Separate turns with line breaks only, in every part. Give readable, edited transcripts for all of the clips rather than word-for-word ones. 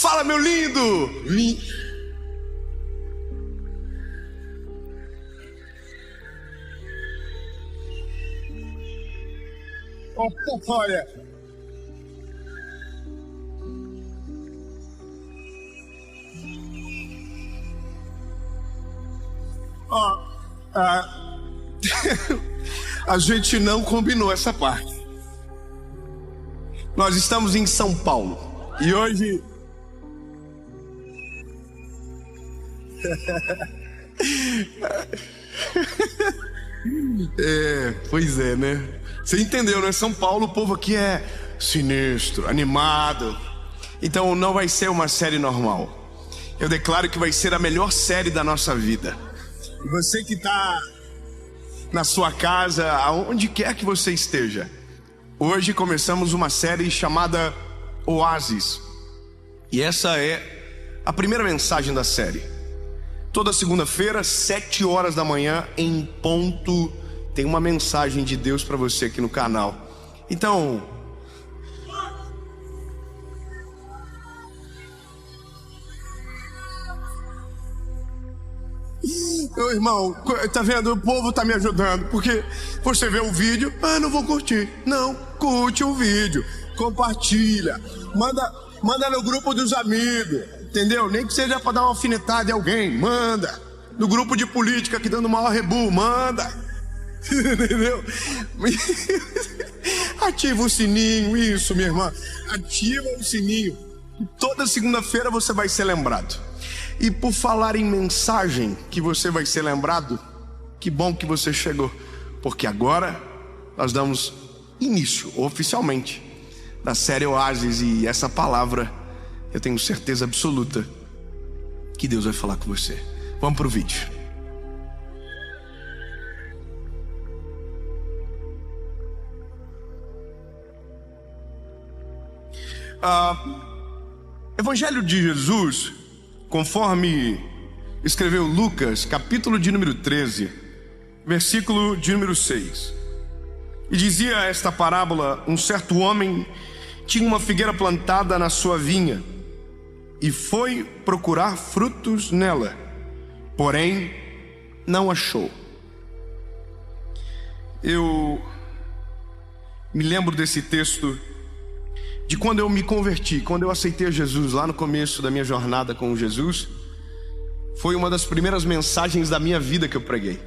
Fala, meu lindo! Olha. A gente não combinou essa parte. Nós estamos em São Paulo e hoje pois é, né? Você entendeu, né? São Paulo, o povo aqui é sinistro, animado. Então não vai ser uma série normal. Eu declaro que vai ser a melhor série da nossa vida. E você que está na sua casa, aonde quer que você esteja, hoje começamos uma série chamada Oásis. E essa é a primeira mensagem da série. Toda segunda-feira, 7 horas da manhã, em ponto, tem uma mensagem de Deus para você aqui no canal. Então, meu irmão, tá vendo? O povo tá me ajudando, porque você vê o vídeo, não vou curtir. Não, curte o vídeo, compartilha, manda no grupo dos amigos, entendeu? Nem que seja para dar uma alfinetada em alguém, manda. No grupo de política que dando maior rebu, manda. Entendeu? Ativa o sininho, isso, minha irmã. Ativa o sininho. E toda segunda-feira você vai ser lembrado. E por falar em mensagem que você vai ser lembrado, que bom que você chegou, porque agora nós damos início oficialmente da série Oásis, e essa palavra eu tenho certeza absoluta que Deus vai falar com você. Vamos pro vídeo. Evangelho de Jesus, conforme escreveu Lucas, capítulo de número 13, versículo de número 6. E dizia esta parábola: um certo homem tinha uma figueira plantada na sua vinha e foi procurar frutos nela, porém não achou. Eu me lembro desse texto de quando eu me converti, quando eu aceitei Jesus lá no começo da minha jornada com Jesus. Foi uma das primeiras mensagens da minha vida que eu preguei.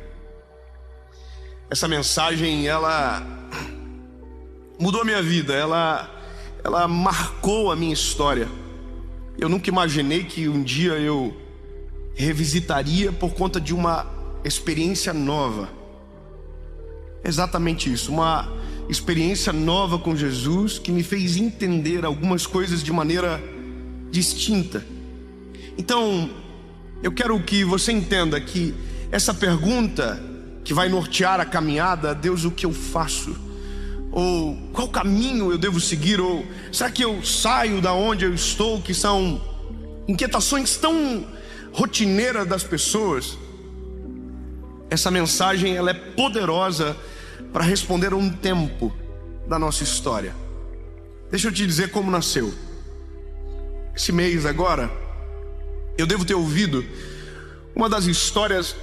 Essa mensagem, ela mudou a minha vida, ela marcou a minha história. Eu nunca imaginei que um dia eu revisitaria por conta de uma experiência nova. Exatamente isso, uma experiência nova com Jesus que me fez entender algumas coisas de maneira distinta. Então, eu quero que você entenda que essa pergunta que vai nortear a caminhada: Deus, o que eu faço? Ou qual caminho eu devo seguir? Ou será que eu saio da onde eu estou, que são inquietações tão rotineiras das pessoas? Essa mensagem, ela é poderosa para responder a um tempo da nossa história. Deixa eu te dizer como nasceu. Esse mês agora, eu devo ter ouvido uma das histórias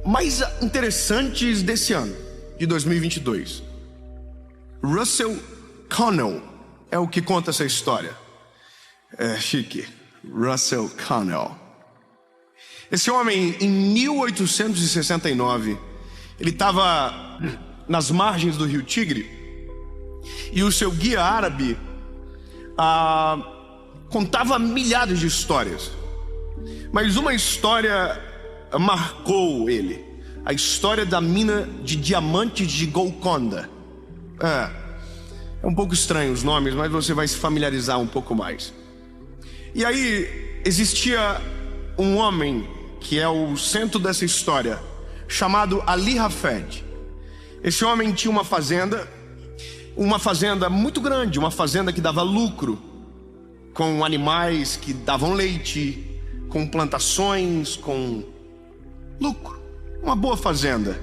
mais interessantes desse ano, de 2022. Russell Connell é o que conta essa história. É chique. Russell Connell. Esse homem, em 1869, ele estava nas margens do rio Tigre, e o seu guia árabe contava milhares de histórias, mas uma história marcou ele: a história da mina de diamantes de Golconda. É um pouco estranho os nomes, mas você vai se familiarizar um pouco mais. E aí existia um homem que é o centro dessa história, chamado Ali Hafed. Esse homem tinha uma fazenda muito grande, uma fazenda que dava lucro, com animais que davam leite, com plantações, com lucro, uma boa fazenda.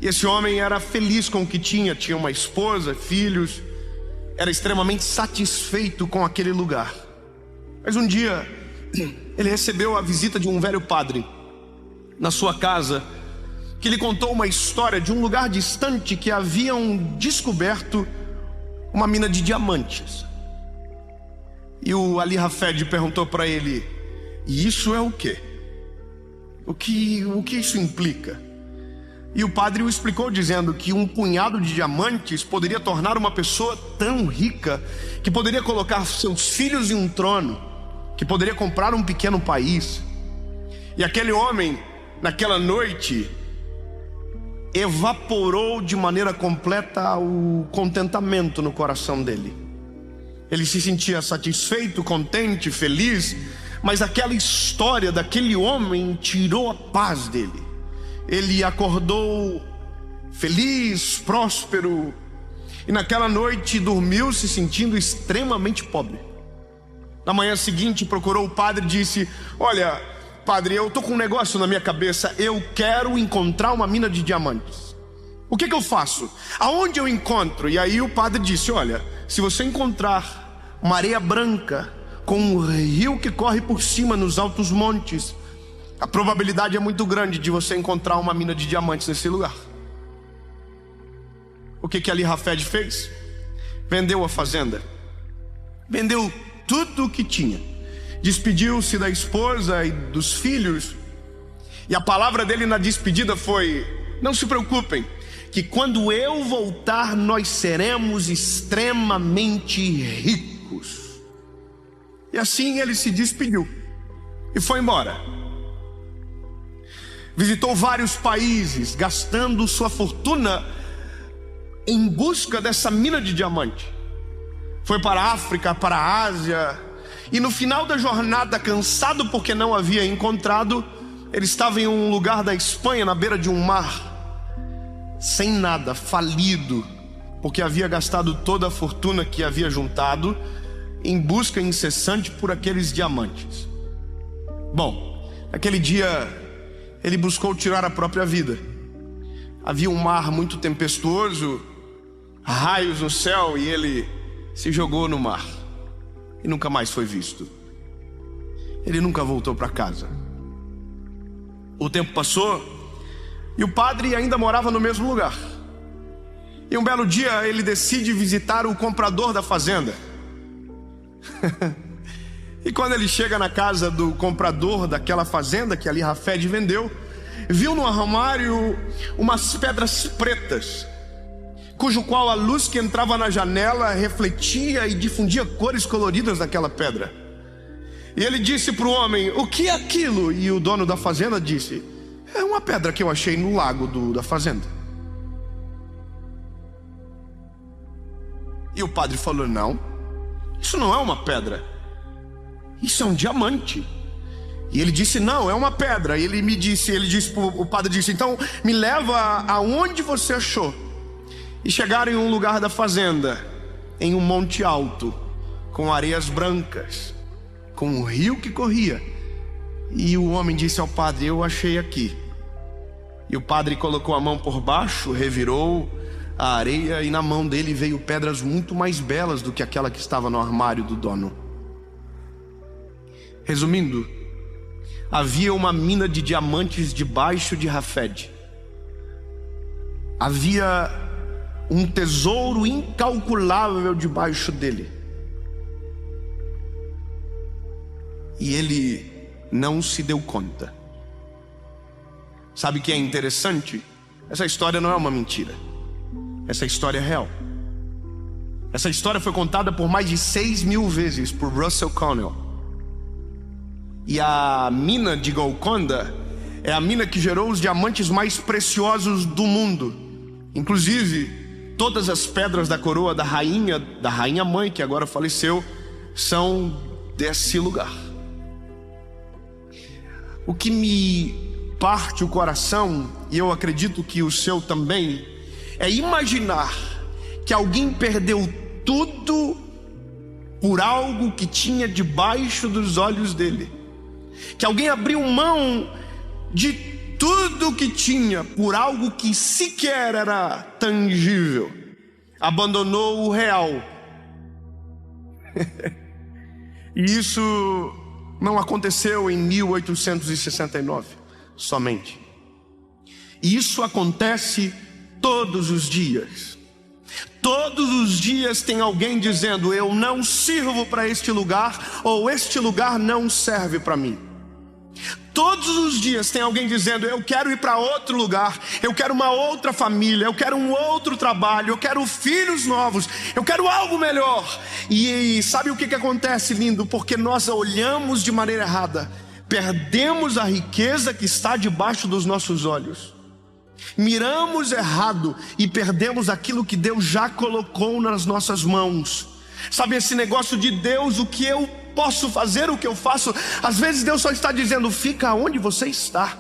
E esse homem era feliz com o que tinha uma esposa, filhos, era extremamente satisfeito com aquele lugar. Mas um dia ele recebeu a visita de um velho padre na sua casa, que lhe contou uma história de um lugar distante que haviam descoberto uma mina de diamantes. E o Ali Hafed perguntou para ele: e isso é o quê? O que isso implica? E o padre o explicou dizendo que um punhado de diamantes poderia tornar uma pessoa tão rica que poderia colocar seus filhos em um trono, que poderia comprar um pequeno país. E aquele homem, naquela noite, evaporou de maneira completa o contentamento no coração dele. Ele se sentia satisfeito, contente, feliz, mas aquela história daquele homem tirou a paz dele. Ele acordou feliz, próspero, e naquela noite dormiu se sentindo extremamente pobre. Na manhã seguinte procurou o padre e disse: olha, padre, eu estou com um negócio na minha cabeça, eu quero encontrar uma mina de diamantes. O que eu faço? Aonde eu encontro? E aí o padre disse: olha, se você encontrar uma areia branca com um rio que corre por cima nos altos montes, a probabilidade é muito grande de você encontrar uma mina de diamantes nesse lugar. O que Ali Hafed fez? Vendeu a fazenda, vendeu tudo o que tinha, despediu-se da esposa e dos filhos, e a palavra dele na despedida foi: não se preocupem, que quando eu voltar nós seremos extremamente ricos. E assim ele se despediu e foi embora. Visitou vários países, gastando sua fortuna em busca dessa mina de diamante. Foi para a África, para a Ásia, e no final da jornada, cansado porque não havia encontrado, ele estava em um lugar da Espanha, na beira de um mar, sem nada, falido, porque havia gastado toda a fortuna que havia juntado em busca incessante por aqueles diamantes. Bom, naquele dia ele buscou tirar a própria vida. Havia um mar muito tempestuoso, raios no céu, e ele se jogou no mar e nunca mais foi visto. Ele nunca voltou para casa. O tempo passou e o padre ainda morava no mesmo lugar. E um belo dia ele decide visitar o comprador da fazenda. E quando ele chega na casa do comprador daquela fazenda que Ali Hafed vendeu, viu no armário umas pedras pretas, cujo qual a luz que entrava na janela refletia e difundia cores coloridas daquela pedra. E ele disse para o homem: o que é aquilo? E o dono da fazenda disse: é uma pedra que eu achei no lago da fazenda. E o padre falou: não, isso não é uma pedra, isso é um diamante. E ele disse: não, é uma pedra. E o padre disse: então me leva aonde você achou. E chegaram em um lugar da fazenda, em um monte alto, com areias brancas, com um rio que corria. E o homem disse ao padre: eu achei aqui. E o padre colocou a mão por baixo, revirou a areia, e na mão dele veio pedras muito mais belas do que aquela que estava no armário do dono. Resumindo, havia uma mina de diamantes debaixo de Hafed. Havia um tesouro incalculável debaixo dele. E ele não se deu conta. Sabe o que é interessante? Essa história não é uma mentira. Essa história é real. Essa história foi contada por mais de 6.000 vezes por Russell Connell. E a mina de Golconda é a mina que gerou os diamantes mais preciosos do mundo. Inclusive, todas as pedras da coroa da rainha mãe, que agora faleceu, são desse lugar. O que me parte o coração, e eu acredito que o seu também, é imaginar que alguém perdeu tudo por algo que tinha debaixo dos olhos dele. Que alguém abriu mão de tudo que tinha por algo que sequer era tangível. Abandonou o real. E isso não aconteceu em 1869 somente. Isso acontece todos os dias. Todos os dias tem alguém dizendo: eu não sirvo para este lugar, ou este lugar não serve para mim. Todos os dias tem alguém dizendo: eu quero ir para outro lugar, eu quero uma outra família, eu quero um outro trabalho, eu quero filhos novos, eu quero algo melhor. E sabe o que acontece, lindo? Porque nós olhamos de maneira errada, perdemos a riqueza que está debaixo dos nossos olhos. Miramos errado e perdemos aquilo que Deus já colocou nas nossas mãos. Sabe, esse negócio de Deus, o que eu posso fazer, o que eu faço, às vezes Deus só está dizendo: fica onde você está,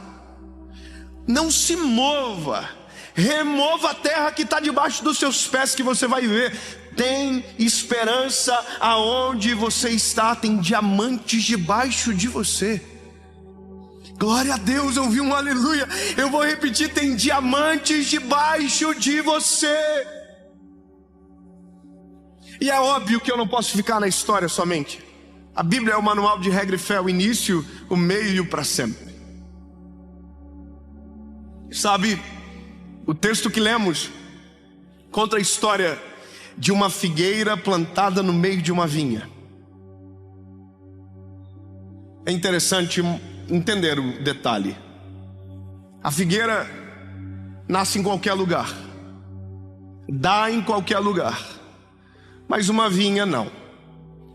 não se mova, remova a terra que está debaixo dos seus pés, que você vai ver. Tem esperança aonde você está, tem diamantes debaixo de você. Glória a Deus, eu ouvi um aleluia. Eu vou repetir: tem diamantes debaixo de você. E é óbvio que eu não posso ficar na história somente. A Bíblia é o manual de regra e fé, o início, o meio e o para sempre. Sabe, o texto que lemos conta a história de uma figueira plantada no meio de uma vinha. É interessante entender o detalhe. A figueira nasce em qualquer lugar, dá em qualquer lugar, mas uma vinha não.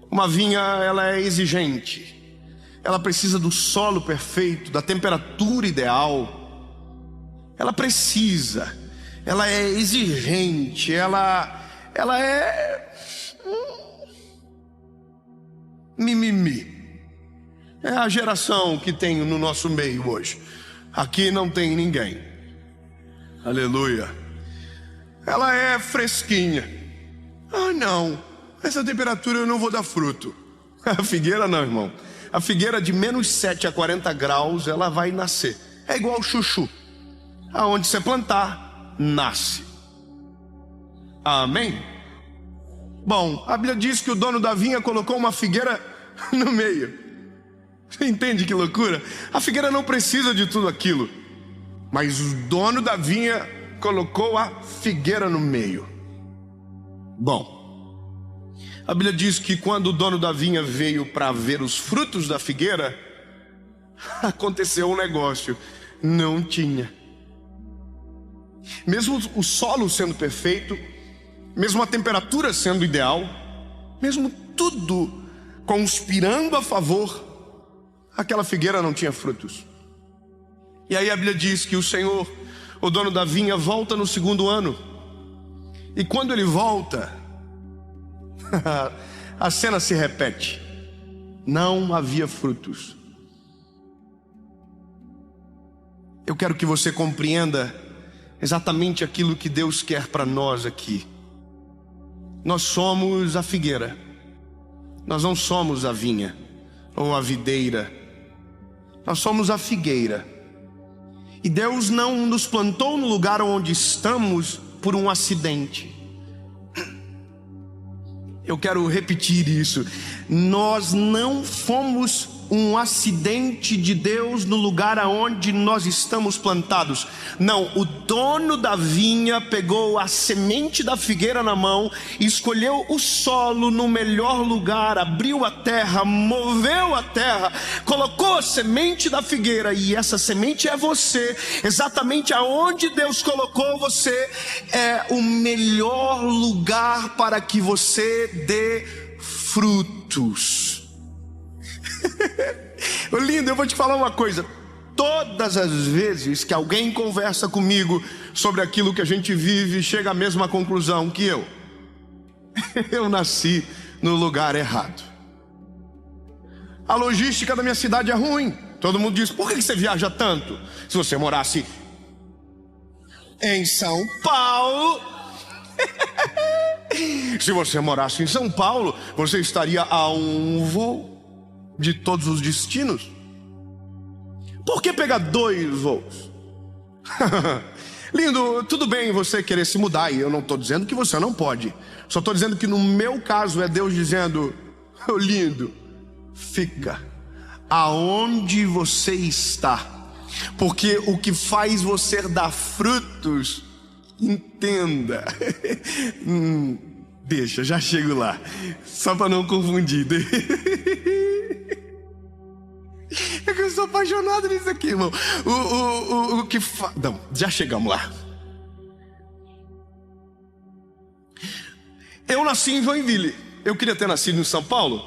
Uma vinha, ela é exigente, ela precisa do solo perfeito, da temperatura ideal. Ela é exigente, ela é mimimi. É a geração que tem no nosso meio hoje. Aqui não tem ninguém. Aleluia. Ela é fresquinha. Ah, não, essa temperatura eu não vou dar fruto. A figueira não, irmão. A figueira de menos 7 a 40 graus, ela vai nascer. É igual o chuchu. Aonde você plantar, nasce. Amém? Bom, a Bíblia diz que o dono da vinha colocou uma figueira no meio. Você entende que loucura? A figueira não precisa de tudo aquilo, mas o dono da vinha colocou a figueira no meio. Bom, a Bíblia diz que quando o dono da vinha veio para ver os frutos da figueira, aconteceu um negócio: não tinha. Mesmo o solo sendo perfeito, mesmo a temperatura sendo ideal, mesmo tudo conspirando a favor, aquela figueira não tinha frutos. E aí a Bíblia diz que o Senhor, o dono da vinha, volta no segundo ano. E quando ele volta, a cena se repete. Não havia frutos. Eu quero que você compreenda exatamente aquilo que Deus quer para nós aqui. Nós somos a figueira. Nós não somos a vinha ou a videira. Nós somos a figueira. E Deus não nos plantou no lugar onde estamos por um acidente. Eu quero repetir isso. Nós não fomos um acidente de Deus no lugar aonde nós estamos plantados. Não, o dono da vinha pegou a semente da figueira na mão, escolheu o solo no melhor lugar, abriu a terra, moveu a terra, colocou a semente da figueira, e essa semente é você. Exatamente aonde Deus colocou você é o melhor lugar para que você dê frutos. Lindo, eu vou te falar uma coisa. Todas as vezes que alguém conversa comigo sobre aquilo que a gente vive, chega à mesma conclusão que eu nasci no lugar errado. A logística da minha cidade é ruim. Todo mundo diz: por que você viaja tanto? Se você morasse em São Paulo se você morasse em São Paulo, você estaria a um voo de todos os destinos. Por que pegar 2 voos? Lindo, tudo bem você querer se mudar, e eu não estou dizendo que você não pode. Só estou dizendo que no meu caso é Deus dizendo: oh, lindo, fica aonde você está, porque o que faz você dar frutos, entenda, deixa, já chego lá, só para não confundir. É que eu sou apaixonado nisso aqui, irmão. O que faz... Não, já chegamos lá. Eu nasci em Joinville. Eu queria ter nascido em São Paulo.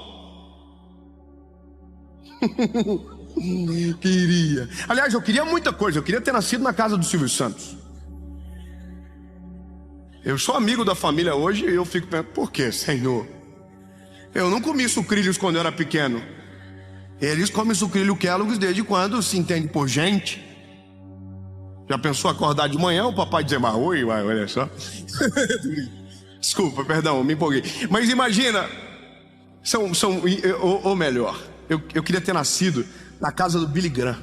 Queria. Aliás, eu queria muita coisa. Eu queria ter nascido na casa do Silvio Santos. Eu sou amigo da família hoje e eu fico pensando, por que, Senhor? Eu não comi sucrilhos quando eu era pequeno. Eles comem sucrilho Kellogg's desde quando se entende por gente. Já pensou acordar de manhã, o papai dizer, mas oi, olha só. Desculpa, perdão, me empolguei. Mas imagina, ou melhor, eu queria ter nascido na casa do Billy Graham.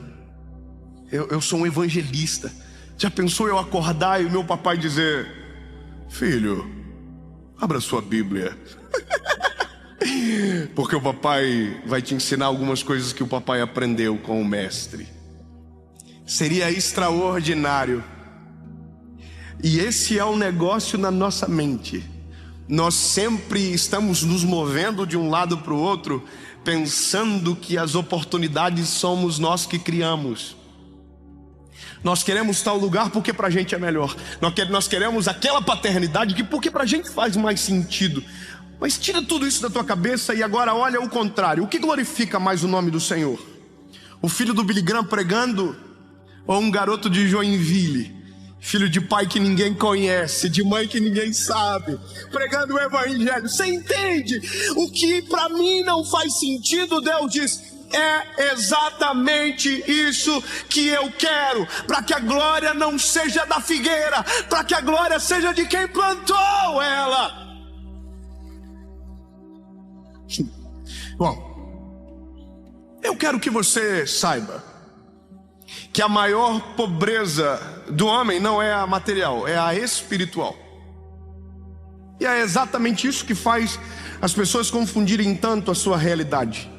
Eu sou um evangelista. Já pensou eu acordar e o meu papai dizer, filho, abra sua Bíblia. Porque o papai vai te ensinar algumas coisas que o papai aprendeu com o mestre. Seria extraordinário. E esse é um negócio na nossa mente. Nós sempre estamos nos movendo de um lado para o outro, pensando que as oportunidades somos nós que criamos. Nós queremos tal lugar porque pra gente é melhor. Nós queremos aquela paternidade que porque pra gente faz mais sentido. Mas tira tudo isso da tua cabeça e agora olha o contrário. O que glorifica mais o nome do Senhor? O filho do Billy Graham pregando? Ou um garoto de Joinville, filho de pai que ninguém conhece, de mãe que ninguém sabe, pregando o evangelho? Você entende? O que para mim não faz sentido, Deus diz, é exatamente isso que eu quero, para que a glória não seja da figueira, para que a glória seja de quem plantou ela. Bom, eu quero que você saiba que a maior pobreza do homem não é a material, é a espiritual. E é exatamente isso que faz as pessoas confundirem tanto a sua realidade.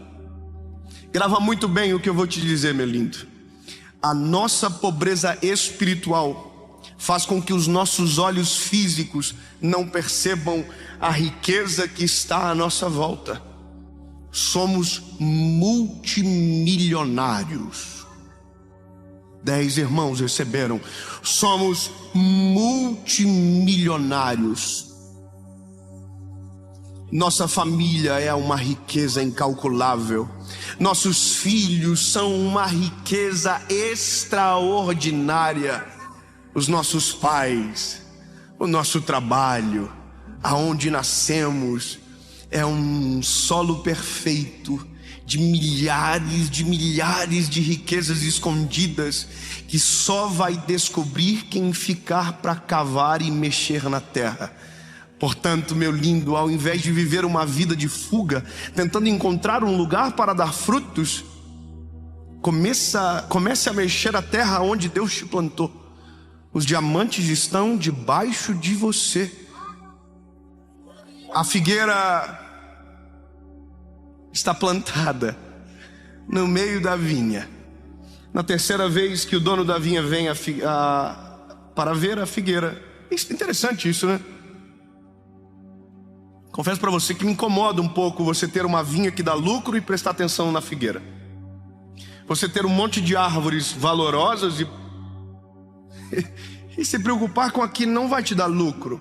Grava muito bem o que eu vou te dizer, meu lindo. A nossa pobreza espiritual faz com que os nossos olhos físicos não percebam a riqueza que está à nossa volta. Somos multimilionários. 10 irmãos receberam. Somos multimilionários. Nossa família é uma riqueza incalculável. Nossos filhos são uma riqueza extraordinária. Os nossos pais, o nosso trabalho, aonde nascemos, é um solo perfeito de milhares de riquezas escondidas que só vai descobrir quem ficar para cavar e mexer na terra. Portanto, meu lindo, ao invés de viver uma vida de fuga, tentando encontrar um lugar para dar frutos, comece a mexer a terra onde Deus te plantou. Os diamantes estão debaixo de você. A figueira está plantada no meio da vinha. Na terceira vez que o dono da vinha vem para ver a figueira. Interessante isso, né? Confesso para você que me incomoda um pouco você ter uma vinha que dá lucro e prestar atenção na figueira. Você ter um monte de árvores valorosas e se preocupar com a que não vai te dar lucro.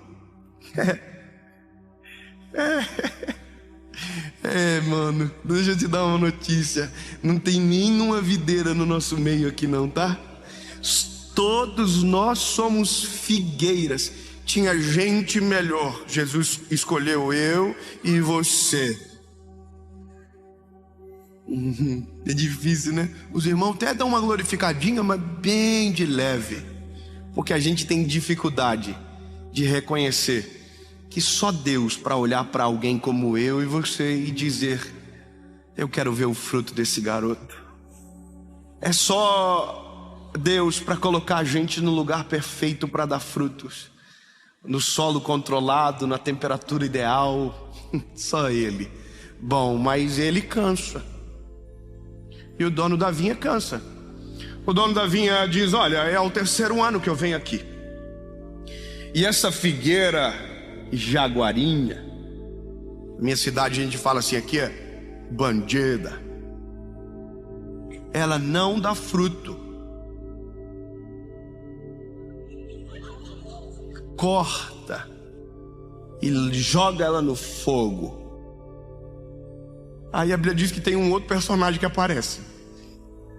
Mano, deixa eu te dar uma notícia. Não tem nenhuma videira no nosso meio aqui não, tá? Todos nós somos figueiras. Tinha gente melhor. Jesus escolheu eu e você. É difícil, né? Os irmãos até dão uma glorificadinha, mas bem de leve. Porque a gente tem dificuldade de reconhecer que só Deus para olhar para alguém como eu e você e dizer: eu quero ver o fruto desse garoto. É só Deus para colocar a gente no lugar perfeito para dar frutos, no solo controlado, na temperatura ideal. Só Ele. Bom, mas Ele cansa. E o dono da vinha cansa. O dono da vinha diz: olha, é o 3º ano que eu venho aqui, e essa figueira jaguarinha, minha cidade a gente fala assim aqui, é bandida, ela não dá fruto. Corta e joga ela no fogo. Aí a Bíblia diz que tem um outro personagem que aparece,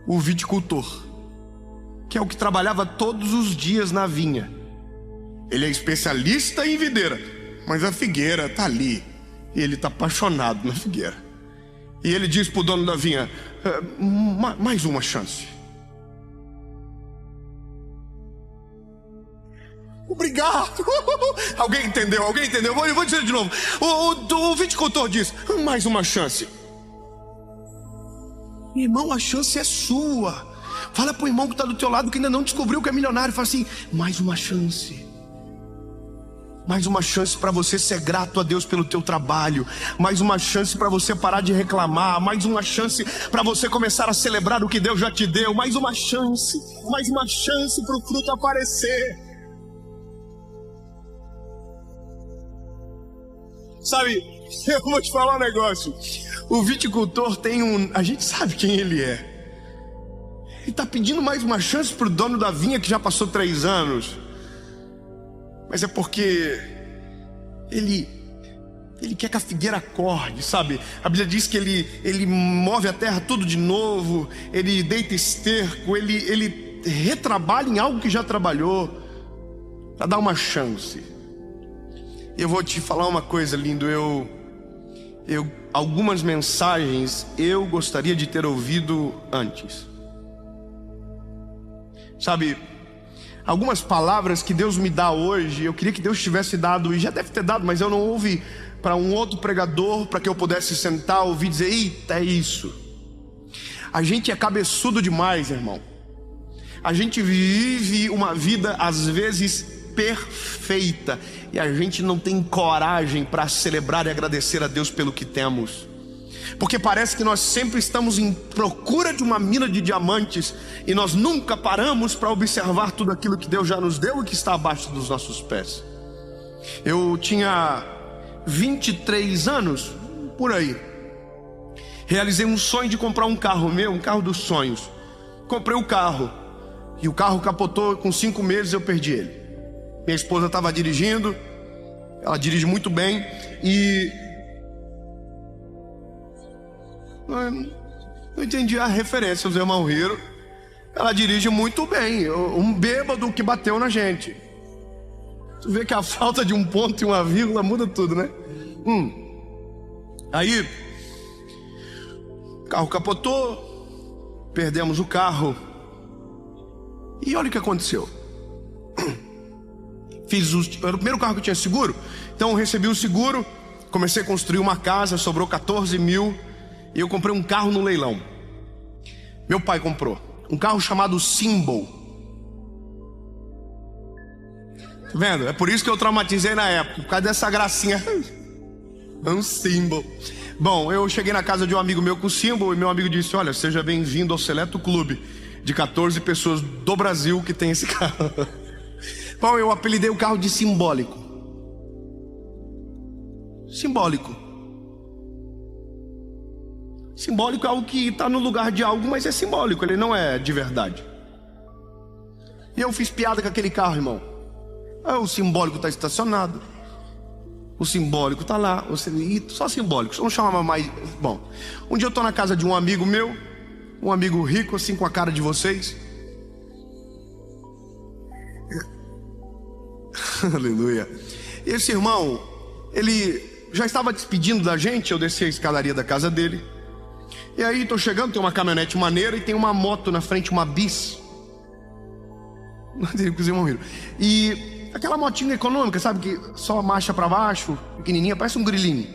o viticultor, que é o que trabalhava todos os dias na vinha. Ele é especialista em videira, mas a figueira está ali, e ele está apaixonado na figueira. E ele diz para o dono da vinha: mais uma chance. Obrigado. Alguém entendeu? Alguém entendeu? Eu vou dizer de novo. O viticultor diz: mais uma chance. Irmão, a chance é sua. Fala pro irmão que está do teu lado, que ainda não descobriu que é milionário. Fala assim: mais uma chance. Mais uma chance para você ser grato a Deus pelo teu trabalho. Mais uma chance para você parar de reclamar. Mais uma chance para você começar a celebrar o que Deus já te deu. Mais uma chance para o fruto aparecer. Sabe, eu vou te falar um negócio. O viticultor tem a gente sabe quem ele é. Ele está pedindo mais uma chance para o dono da vinha, que já passou 3 anos. Mas é porque ele quer que a figueira acorde, sabe? A Bíblia diz que ele move a terra tudo de novo. Ele deita esterco. Ele retrabalha em algo que já trabalhou, para dar uma chance. Eu vou te falar uma coisa, lindo. Algumas mensagens eu gostaria de ter ouvido antes. Sabe, algumas palavras que Deus me dá hoje, eu queria que Deus tivesse dado, e já deve ter dado, mas eu não ouvi, para um outro pregador, para que eu pudesse sentar, ouvir e dizer: eita, é isso. A gente é cabeçudo demais, irmão. A gente vive uma vida às vezes perfeita, e a gente não tem coragem para celebrar e agradecer a Deus pelo que temos, porque parece que nós sempre estamos em procura de uma mina de diamantes, e nós nunca paramos para observar tudo aquilo que Deus já nos deu e que está abaixo dos nossos pés. Eu tinha 23 anos, por aí. Realizei um sonho de comprar um carro meu, um carro dos sonhos. Comprei o carro, e o carro capotou. Com 5 meses eu perdi ele. Minha esposa estava dirigindo, ela dirige muito bem, e não entendi a referência, os irmãos riram. Ela dirige muito bem, um bêbado que bateu na gente. Tu vê que a falta de um ponto e uma vírgula muda tudo, né? Aí o carro capotou, perdemos o carro, e olha o que aconteceu. Era o primeiro carro que tinha seguro, então eu recebi o seguro, comecei a construir uma casa, sobrou 14 mil, e eu comprei um carro no leilão. Meu pai comprou um carro chamado Symbol. Tá vendo? É por isso que eu traumatizei na época, por causa dessa gracinha. É um Symbol. Bom, eu cheguei na casa de um amigo meu com o Symbol, e meu amigo disse: olha, seja bem-vindo ao seleto clube de 14 pessoas do Brasil que tem esse carro. Bom, eu apelidei o carro de simbólico. Simbólico. Simbólico é algo que está no lugar de algo, mas é simbólico, ele não é de verdade. E eu fiz piada com aquele carro, irmão. O simbólico está estacionado, o simbólico está lá, só simbólico, não chama mais. Bom, um dia eu estou na casa de um amigo meu, um amigo rico, assim, com a cara de vocês. Aleluia. Esse irmão, ele já estava despedindo da gente. Eu desci a escadaria da casa dele, e aí tô chegando, tem uma caminhonete maneira e tem uma moto na frente, uma bis. E aquela motinha econômica, sabe, que só marcha para baixo, pequenininha, parece um grilinho.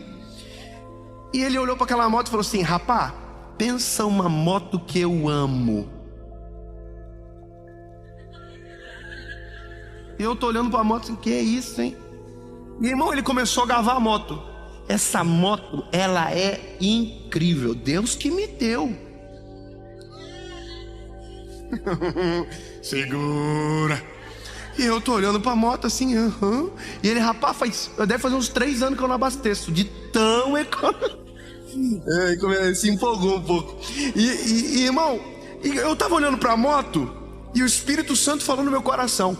E ele olhou para aquela moto e falou assim: rapá, pensa uma moto que eu amo. E eu tô olhando para a moto assim: que é isso, hein? E irmão, ele começou a gavar a moto. Essa moto, ela é incrível, Deus que me deu. Segura. E eu tô olhando pra moto assim, E ele, rapaz, deve fazer uns 3 anos que eu não abasteço, de tão econômico. Se empolgou um pouco. E irmão, eu tava olhando pra moto e o Espírito Santo falou no meu coração.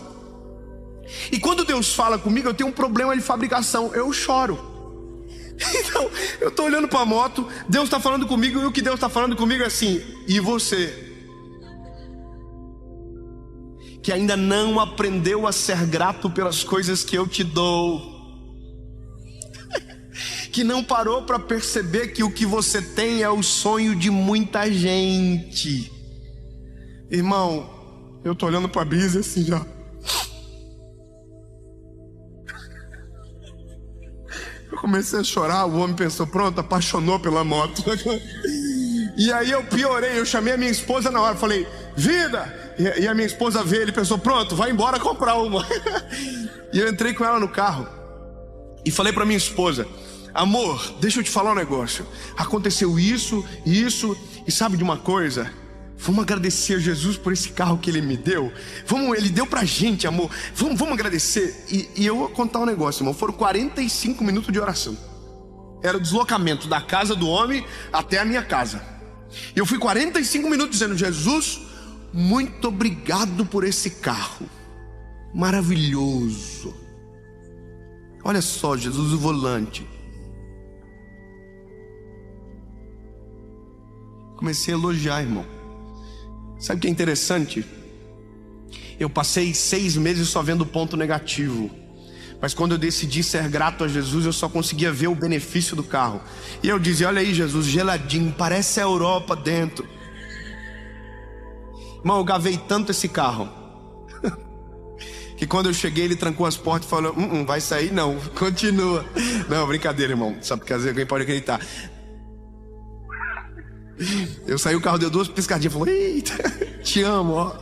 E quando Deus fala comigo, eu tenho um problema de fabricação, eu choro. Então, eu tô olhando pra moto, Deus tá falando comigo, e o que Deus tá falando comigo é assim: e você? Que ainda não aprendeu a ser grato pelas coisas que eu te dou, que não parou para perceber que o que você tem é o sonho de muita gente. Irmão, eu tô olhando para a Bisa assim já. Eu comecei a chorar, o homem pensou, pronto, apaixonou pela moto. E aí eu piorei, eu chamei a minha esposa na hora, falei, vida! E a minha esposa veio, ele pensou, pronto, vai embora comprar uma. E eu entrei com ela no carro e falei pra minha esposa, amor, deixa eu te falar um negócio. Aconteceu isso, e sabe de uma coisa? Vamos agradecer a Jesus por esse carro que ele me deu. Ele deu pra gente, amor. Vamos agradecer. E eu vou contar um negócio, irmão. Foram 45 minutos de oração. Era o deslocamento da casa do homem até a minha casa. E eu fui 45 minutos dizendo, Jesus, muito obrigado por esse carro maravilhoso. Olha só, Jesus, o volante. Comecei a elogiar, irmão. Sabe o que é interessante? Eu passei 6 meses só vendo ponto negativo, mas quando eu decidi ser grato a Jesus, eu só conseguia ver o benefício do carro. E eu dizia, olha aí, Jesus, geladinho, parece a Europa dentro. Irmão, eu gavei tanto esse carro que quando eu cheguei ele trancou as portas e falou, vai sair não, continua. Não, brincadeira, irmão, sabe porque às vezes alguém pode acreditar. Eu saí, o carro deu 2 piscadinhas, falou, eita, te amo, ó.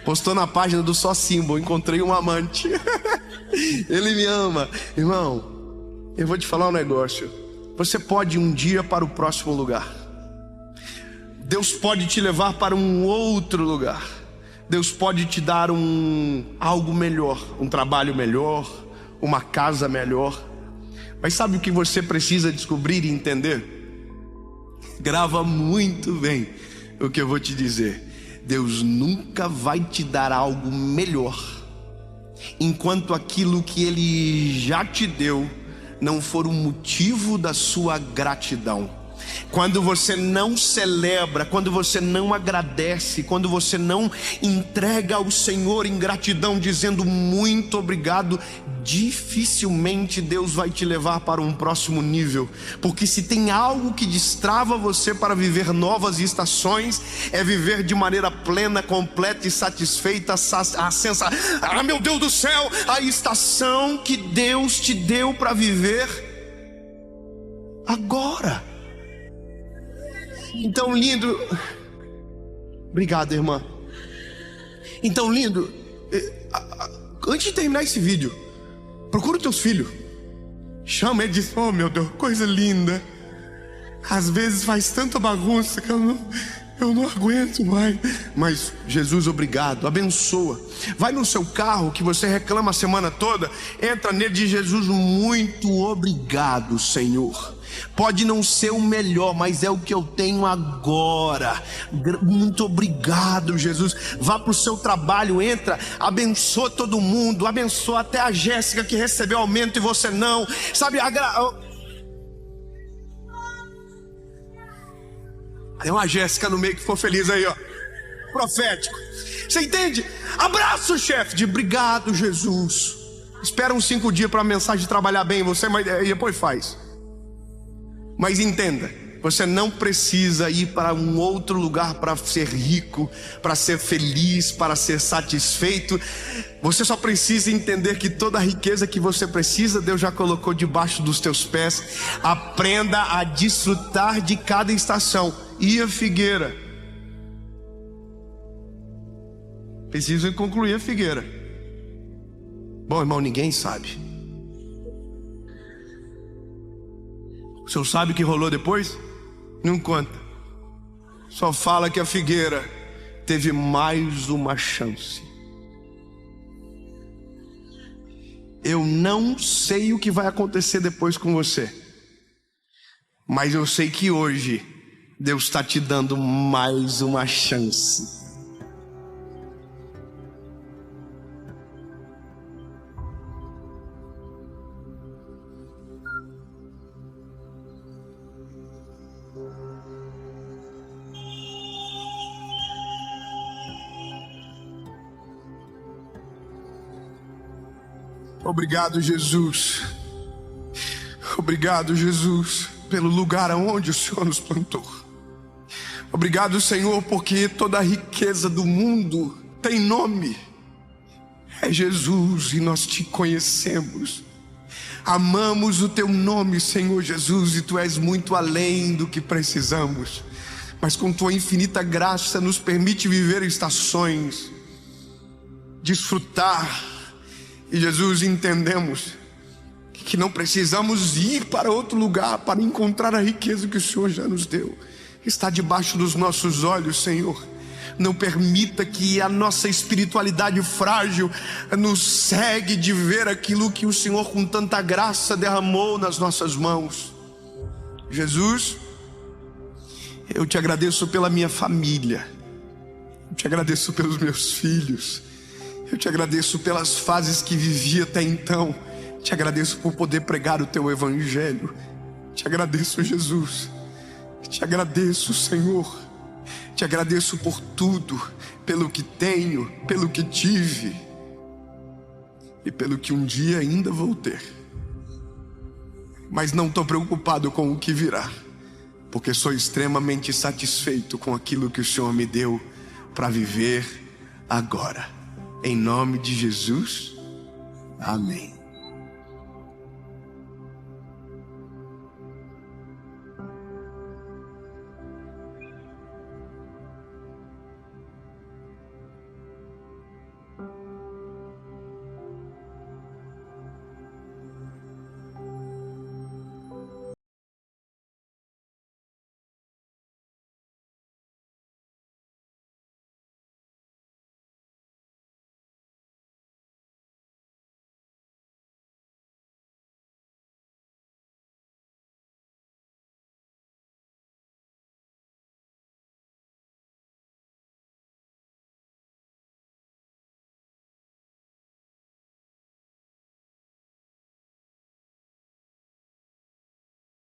Postou na página do Só Símbolo, encontrei um amante. Ele me ama. Irmão, eu vou te falar um negócio. Você pode ir um dia para o próximo lugar. Deus pode te levar para um outro lugar. Deus pode te dar algo melhor, um trabalho melhor, uma casa melhor. Mas sabe o que você precisa descobrir e entender? Grava muito bem o que eu vou te dizer. Deus nunca vai te dar algo melhor enquanto aquilo que Ele já te deu não for o motivo da sua gratidão. Quando você não celebra, quando você não agradece, quando você não entrega ao Senhor em gratidão, dizendo muito obrigado, dificilmente Deus vai te levar para um próximo nível. Porque se tem algo que destrava você para viver novas estações, é viver de maneira plena, completa e satisfeita meu Deus do céu, a estação que Deus te deu para viver agora. Então, lindo. Obrigado, irmã. Então, lindo, antes de terminar esse vídeo, procura os teus filhos, chama ele e diz, oh meu Deus, coisa linda. Às vezes faz tanta bagunça que eu não aguento mais. Mas Jesus, obrigado, abençoa. Vai no seu carro que você reclama a semana toda, entra nele e diz, Jesus, muito obrigado, Senhor. Pode não ser o melhor, mas é o que eu tenho agora. Muito obrigado, Jesus. Vá para o seu trabalho, entra, abençoa todo mundo, abençoa até a Jéssica que recebeu aumento e você não. Sabe, tem uma Jéssica no meio que ficou feliz aí, ó. Profético. Você entende? Abraço, chefe, de obrigado, Jesus. Espera uns 5 dias para a mensagem trabalhar bem em você, mas depois faz. Mas entenda, você não precisa ir para um outro lugar para ser rico, para ser feliz, para ser satisfeito. Você só precisa entender que toda a riqueza que você precisa, Deus já colocou debaixo dos teus pés. Aprenda a desfrutar de cada estação. E a figueira? Preciso concluir a figueira. Bom, irmão, ninguém sabe. O senhor sabe o que rolou depois? Não conta. Só fala que a figueira teve mais uma chance. Eu não sei o que vai acontecer depois com você, mas eu sei que hoje Deus está te dando mais uma chance. Obrigado, Jesus. Obrigado, Jesus, pelo lugar aonde o Senhor nos plantou. Obrigado, Senhor, porque toda a riqueza do mundo tem nome. É Jesus, e nós te conhecemos. Amamos o teu nome, Senhor Jesus, e tu és muito além do que precisamos. Mas com tua infinita graça nos permite viver estações, desfrutar. E Jesus, entendemos que não precisamos ir para outro lugar para encontrar a riqueza que o Senhor já nos deu. Está debaixo dos nossos olhos, Senhor. Não permita que a nossa espiritualidade frágil nos cegue de ver aquilo que o Senhor com tanta graça derramou nas nossas mãos. Jesus, eu te agradeço pela minha família. Eu te agradeço pelos meus filhos. Eu te agradeço pelas fases que vivi até então. Te agradeço por poder pregar o teu evangelho. Te agradeço, Jesus. Te agradeço, Senhor. Te agradeço por tudo, pelo que tenho, pelo que tive e pelo que um dia ainda vou ter. Mas não estou preocupado com o que virá, porque sou extremamente satisfeito com aquilo que o Senhor me deu para viver agora. Em nome de Jesus, amém.